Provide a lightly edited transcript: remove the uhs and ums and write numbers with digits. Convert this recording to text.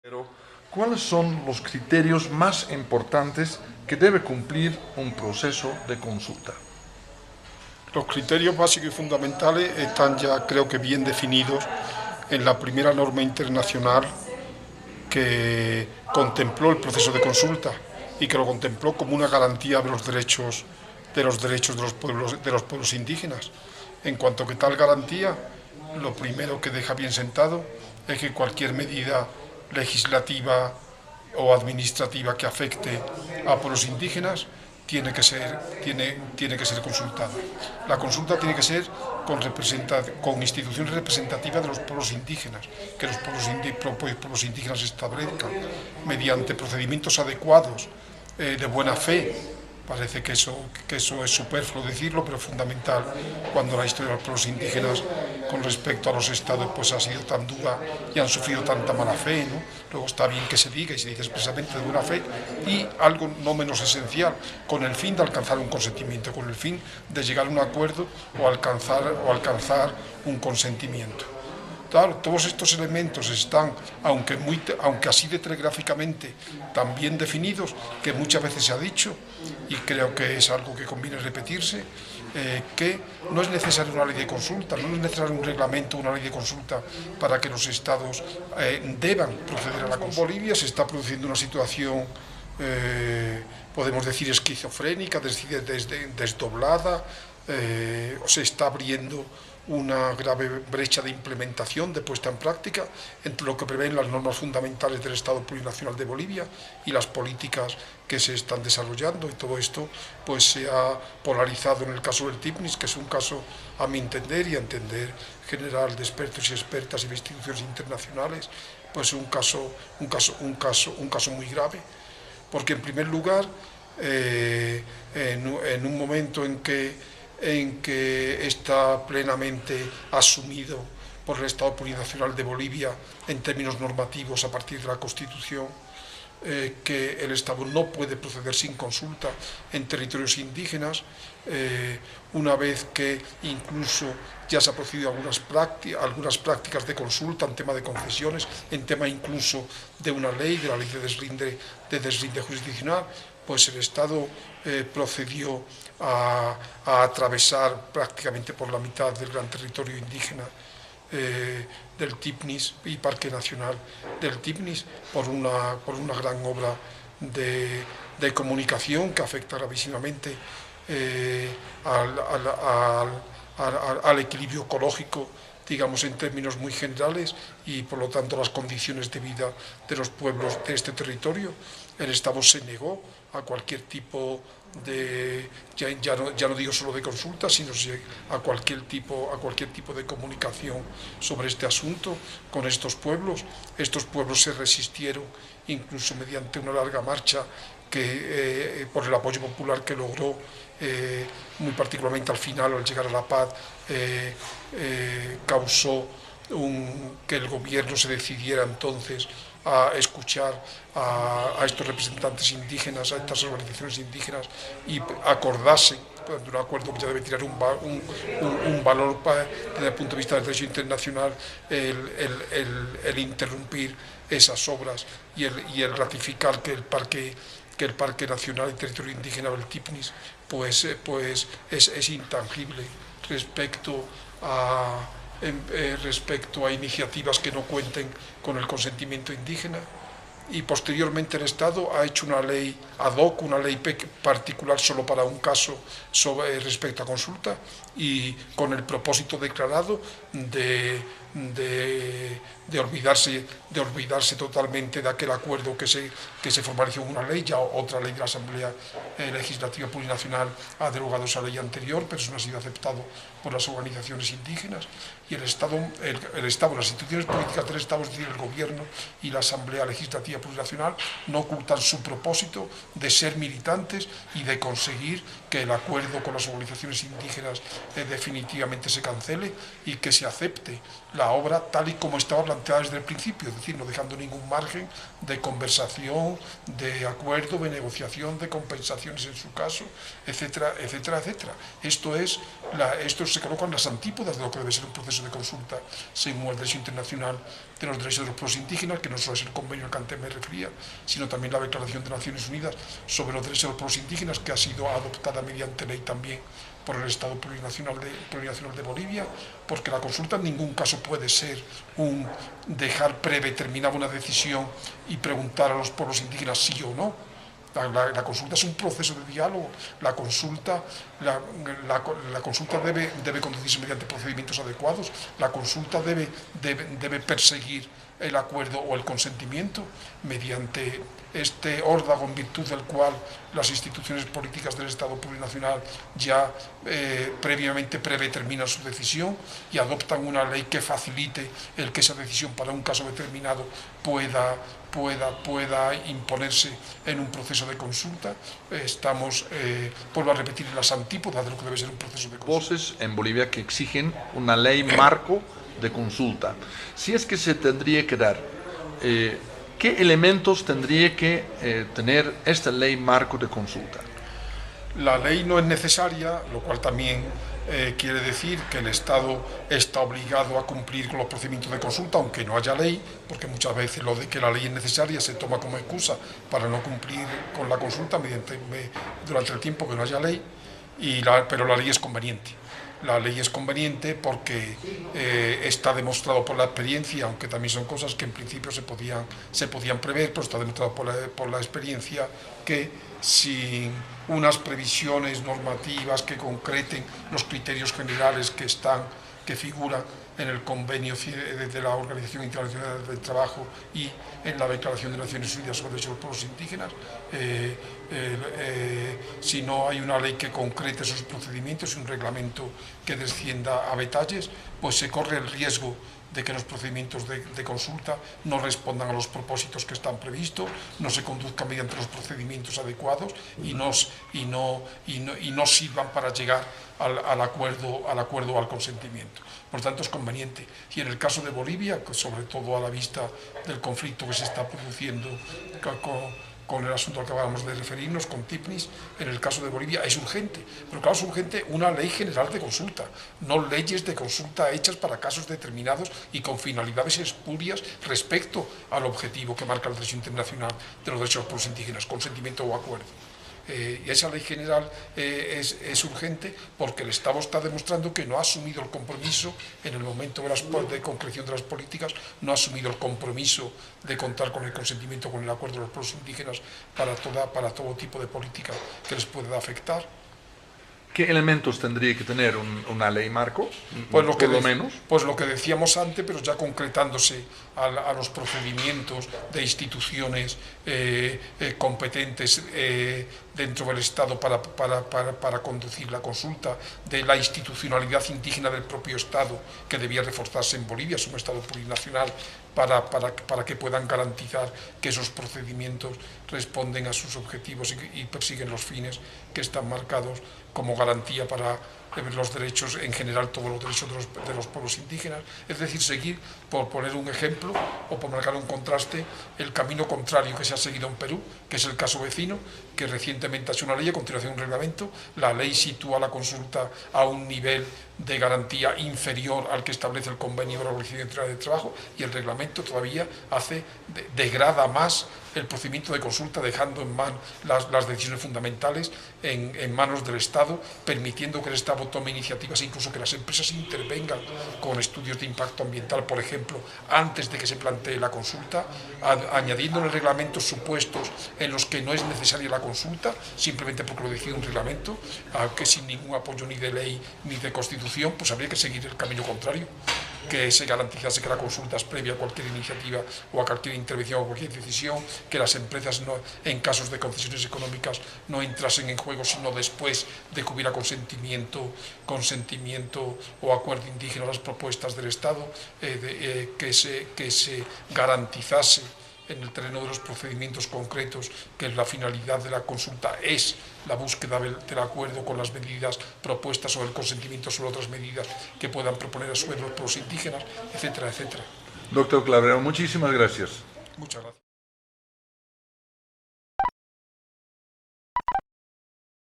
Pero, ¿cuáles son los criterios más importantes que debe cumplir un proceso de consulta? Los criterios básicos y fundamentales están ya, creo que, bien definidos en la primera norma internacional que contempló el proceso de consulta y que lo contempló como una garantía de los derechos de los pueblos indígenas. En cuanto que tal garantía, lo primero que deja bien sentado es que cualquier medida legislativa o administrativa que afecte a pueblos indígenas tiene que ser consultada. La consulta tiene que ser con instituciones representativas de los pueblos indígenas, que los pueblos indígenas establezcan mediante procedimientos adecuados, de buena fe. Parece que eso es superfluo decirlo, pero fundamental cuando la historia de los pueblos indígenas con respecto a los estados pues ha sido tan dura y han sufrido tanta mala fe, ¿no? Luego está bien que se diga y se dice expresamente de buena fe y algo no menos esencial, con el fin de alcanzar un consentimiento, con el fin de llegar a un acuerdo o alcanzar un consentimiento. Claro, todos estos elementos están, aunque así de telegráficamente, tan bien definidos, que muchas veces se ha dicho, y creo que es algo que conviene repetirse, que no es necesaria una ley de consulta, no es necesario un reglamento, una ley de consulta para que los estados deban proceder a la consulta. En Bolivia se está produciendo una situación, podemos decir, esquizofrénica, desdoblada, se está abriendo una grave brecha de implementación, de puesta en práctica, entre lo que prevén las normas fundamentales del Estado Plurinacional de Bolivia y las políticas que se están desarrollando. Y todo esto pues se ha polarizado en el caso del TIPNIS, que es un caso, a mi entender y a entender general de expertos y expertas y de instituciones internacionales, pues un caso muy grave, porque en primer lugar, en un momento en que está plenamente asumido por el Estado Plurinacional de Bolivia en términos normativos a partir de la Constitución, que el Estado no puede proceder sin consulta en territorios indígenas, una vez que incluso ya se ha procedido a algunas prácticas de consulta en tema de concesiones, en tema incluso de una ley, de la ley de deslinde jurisdiccional, pues el Estado procedió a atravesar prácticamente por la mitad del gran territorio indígena del TIPNIS y Parque Nacional del TIPNIS por una gran obra de comunicación que afecta gravísimamente al equilibrio ecológico, digamos en términos muy generales, y por lo tanto las condiciones de vida de los pueblos de este territorio. El Estado se negó a cualquier tipo ya no digo solo de consulta, sino a cualquier tipo de comunicación sobre este asunto con estos pueblos. Estos pueblos se resistieron incluso mediante una larga marcha que por el apoyo popular que logró, muy particularmente al final, al llegar a la paz, causó que el gobierno se decidiera entonces a escuchar a estos representantes indígenas, a estas organizaciones indígenas, y acordase, de un acuerdo que ya debe tirar un valor desde el punto de vista del derecho internacional, el interrumpir esas obras y el ratificar que el Parque Nacional y Territorio Indígena del TIPNIS pues es intangible respecto a iniciativas que no cuenten con el consentimiento indígena. Y posteriormente el Estado ha hecho una ley ad hoc, una ley particular solo para un caso respecto a consulta, y con el propósito declarado de olvidarse totalmente de aquel acuerdo que se formalizó en una ley. Ya otra ley de la Asamblea Legislativa Plurinacional ha derogado esa ley anterior, pero eso no ha sido aceptado por las organizaciones indígenas, y el Estado, las instituciones políticas del Estado, es decir, el Gobierno y la Asamblea Legislativa Plurinacional, no ocultan su propósito de ser militantes y de conseguir que el acuerdo con las organizaciones indígenas definitivamente se cancele y que se acepte la obra tal y como estaba planteada desde el principio, es decir, no dejando ningún margen de conversación, de acuerdo, de negociación, de compensaciones en su caso, etcétera, etcétera, etcétera. Esto se coloca en las antípodas de lo que debe ser un proceso de consulta según el derecho internacional de los derechos de los pueblos indígenas, que no solo es el convenio al que antes me refería, sino también la Declaración de Naciones Unidas sobre los derechos de los pueblos indígenas, que ha sido adoptada mediante ley también por el Estado plurinacional de Bolivia, porque la consulta en ningún caso puede ser un dejar predeterminada una decisión y preguntar a los pueblos indígenas sí o no. La consulta es un proceso de diálogo. La consulta debe conducirse mediante procedimientos adecuados. La consulta debe perseguir el acuerdo o el consentimiento mediante este órdago en virtud del cual las instituciones políticas del Estado plurinacional ya previamente predeterminan su decisión y adoptan una ley que facilite el que esa decisión para un caso determinado pueda imponerse en un proceso de consulta. Estamos, vuelvo a repetir, en las antípodas de lo que debe ser un proceso de consulta. Voces en Bolivia que exigen una ley marco de consulta. Si es que se tendría que dar, ¿qué elementos tendría que tener esta ley marco de consulta? La ley no es necesaria, lo cual también quiere decir que el Estado está obligado a cumplir con los procedimientos de consulta, aunque no haya ley, porque muchas veces lo de que la ley es necesaria se toma como excusa para no cumplir con la consulta durante el tiempo que no haya ley, pero la ley es conveniente. La ley es conveniente porque está demostrado por la experiencia, aunque también son cosas que en principio se podían prever, pero está demostrado por la experiencia que sin unas previsiones normativas que concreten los criterios generales que figuran en el convenio de la Organización Internacional del Trabajo y en la Declaración de Naciones Unidas sobre los Derechos de los Pueblos Indígenas, si no hay una ley que concrete esos procedimientos y un reglamento que descienda a detalles, pues se corre el riesgo de que los procedimientos de consulta no respondan a los propósitos que están previstos, no se conduzcan mediante los procedimientos adecuados y no sirvan para llegar al acuerdo o al consentimiento. Por tanto, es conveniente. Y en el caso de Bolivia, sobre todo a la vista del conflicto que se está produciendo con el asunto al que acabamos de referirnos, con TIPNIS, en el caso de Bolivia es urgente. Pero claro, es urgente una ley general de consulta, no leyes de consulta hechas para casos determinados y con finalidades espurias respecto al objetivo que marca el derecho internacional de los derechos de los pueblos indígenas, consentimiento o acuerdo. Y esa ley general es urgente porque el Estado está demostrando que no ha asumido el compromiso en el momento de concreción de las políticas, no ha asumido el compromiso de contar con el consentimiento, con el acuerdo de los pueblos indígenas para todo tipo de política que les pueda afectar. ¿Qué elementos tendría que tener una ley marco? Pues por lo menos. Pues lo que decíamos antes, pero ya concretándose a los procedimientos de instituciones competentes dentro del Estado para conducir la consulta, de la institucionalidad indígena del propio Estado, que debía reforzarse en Bolivia, es un Estado plurinacional, para que puedan garantizar que esos procedimientos responden a sus objetivos y persiguen los fines que están marcados como garantía para los derechos en general, todos los derechos de los pueblos indígenas, es decir, seguir, por poner un ejemplo o por marcar un contraste, el camino contrario que se ha seguido en Perú, que es el caso vecino, que recientemente ha hecho una ley, a continuación un reglamento. La ley sitúa la consulta a un nivel de garantía inferior al que establece el convenio de la Organización Internacional del Trabajo, y el reglamento todavía degrada más el procedimiento de consulta, dejando en manos las decisiones fundamentales en manos del Estado, permitiendo que el Estado tome iniciativas e incluso que las empresas intervengan con estudios de impacto ambiental, por ejemplo, antes de que se plantee la consulta, añadiendo en el reglamento supuestos en los que no es necesaria la consulta, simplemente porque lo decide un reglamento, que sin ningún apoyo ni de ley ni de constitución, pues habría que seguir el camino contrario, que se garantizase que la consulta es previa a cualquier iniciativa o a cualquier intervención o cualquier decisión, que las empresas en casos de concesiones económicas no entrasen en juego sino después de que hubiera consentimiento o acuerdo indígena a las propuestas del Estado, que se garantizase en el terreno de los procedimientos concretos, que la finalidad de la consulta es la búsqueda del acuerdo con las medidas propuestas o el consentimiento sobre otras medidas que puedan proponer a su vez los pueblos indígenas, etcétera, etcétera. Doctor Claverón, muchísimas gracias. Muchas gracias.